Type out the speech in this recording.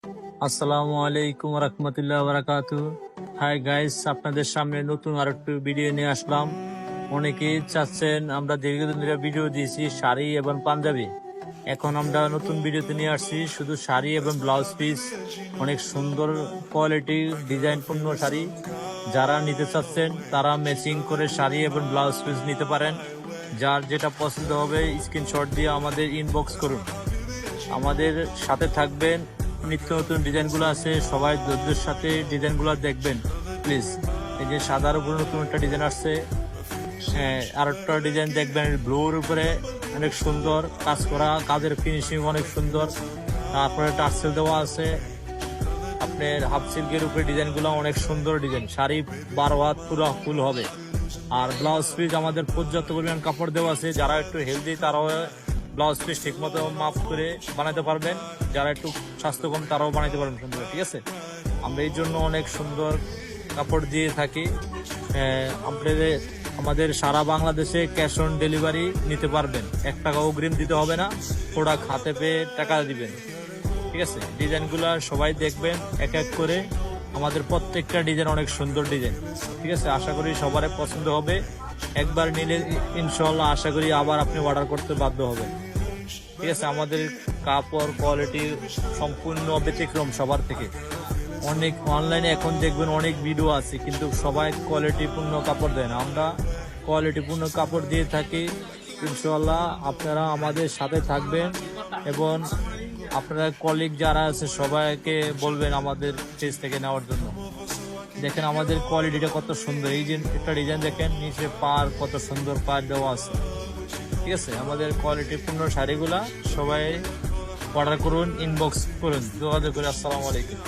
আসসালামু আলাইকুম রহমতুল্লাহ বারাকাতু। হাই গাইস, আপনাদের সামনে নতুন আর একটু ভিডিও নিয়ে আসলাম। অনেকেই চাচ্ছেন, আমরা দীর্ঘদিন ধরে ভিডিও দিয়েছি শাড়ি এবং পাঞ্জাবি। এখন আমরা নতুন ভিডিওতে নিয়ে আসছি শুধু শাড়ি এবং ব্লাউজ পিস। অনেক সুন্দর কোয়ালিটি ডিজাইনপূর্ণ শাড়ি। যারা নিতে চাচ্ছেন তারা ম্যাচিং করে শাড়ি এবং ব্লাউজ পিস নিতে পারেন। যার যেটা পছন্দ হবে স্ক্রিনশট দিয়ে আমাদের ইনবক্স করুন। আমাদের সাথে থাকবেন, নিত্য নতুন ডিজাইনগুলো আছে, সবাই ধৈর্যের সাথে ডিজাইনগুলো দেখবেন প্লিজ। এই যে সাদার উপরে নতুন একটা ডিজাইন আসছে, আর একটা ডিজাইন দেখবেন ব্লুর উপরে, অনেক সুন্দর কাজ করা, কাজের ফিনিশিং অনেক সুন্দর। তারপরে টার্সেল দেওয়া আছে, আপনার হাফ সিল্কের উপরে ডিজাইনগুলো অনেক সুন্দর ডিজাইন। শাড়ি 12 হাত পুরো ফুল হবে। আর ব্লাউজ পিস আমাদের পর্যাপ্ত পরিমাণ কাপড় দেওয়া আছে। যারা একটু হেলদি তারাও ব্লাউজ পিস ঠিক মতো মাপ করে বানাতে পারবেন, যারা একটু স্বাস্থ্য কম তারাও বানাতে পারবেন সুন্দর। ঠিক আছে, আমরা এই জন্য অনেক সুন্দর কাপড় দিয়ে থাকি। আপনাদের আমাদের সারা বাংলাদেশে ক্যাশ অন ডেলিভারি নিতে পারবেন, 1 টাকা অগ্রিম দিতে হবে না, প্রোডাক্ট হাতে পেয়ে টাকা দিবেন। ঠিক আছে, ডিজাইনগুলো সবাই দেখবেন এক এক করে। আমাদের প্রত্যেকটা ডিজাইন অনেক সুন্দর ডিজাইন। ঠিক আছে, আশা করি সবার পছন্দ হবে। একবার নিলে ইনশাল্লাহ আশা করি আবার আপনি অর্ডার করতে বাধ্য হবেন। ঠিক আছে, আমাদের কাপড় কোয়ালিটি সম্পূর্ণ ব্যতিক্রম সবার থেকে। অনেক অনলাইনে এখন দেখবেন অনেক ভিডিও আছে, কিন্তু সবাই কোয়ালিটিপূর্ণ কাপড় দেয় না। আমরা কোয়ালিটিপূর্ণ কাপড় দিয়ে থাকি। ইনশাল্লাহ আপনারা আমাদের সাথে থাকবেন এবং আপনারা কলিগ যারা আছে সবাইকে বলবেন আমাদের পেজ থেকে নেওয়ার জন্য। দেখেন আমাদের কোয়ালিটিটা কত সুন্দর। এই যে একটা ডিজাইন দেখেন, নিচে পার কত সুন্দর পার দেওয়া আছে। ঠিক আছে, আমাদের কোয়ালিটিপূর্ণ শাড়িগুলা সবাই অর্ডার করুন, ইনবক্স করুন, যোগাযোগ করুন। আসসালামু আলাইকুম।